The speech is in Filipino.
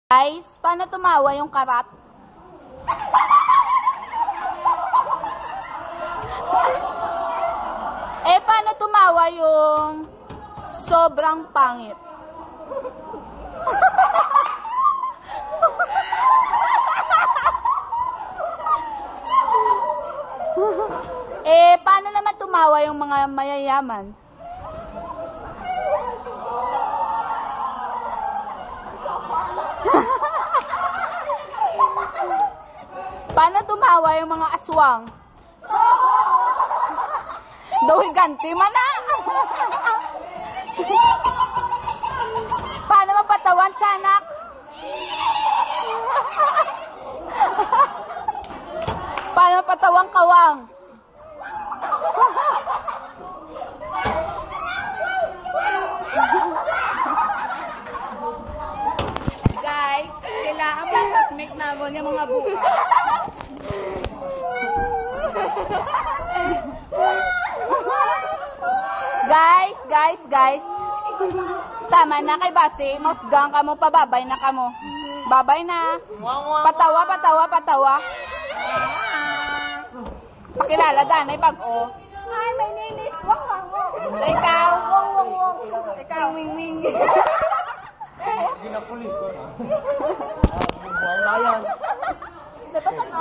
Guys, paano tumawa yung karat? Paano tumawa yung sobrang pangit? Paano naman tumawa yung mga mayayaman? Paano tumawa yung mga aswang? Dawiganti man na! Paano mapatawan, sanak? Paano mapatawang kawang? Guys, kailangan mag-make namin yung mga buka. Guys. Tama na kay Basi. Musgang ka mo, pababay na ka mo. Babay na. Patawa. Pakilala, Danay, pag-o. Hi, my name is Wong Wong Wong. Ikaw. Wong. Ikaw. Wing Wing. Ginapulis ko na. Wala yan. Dapat ang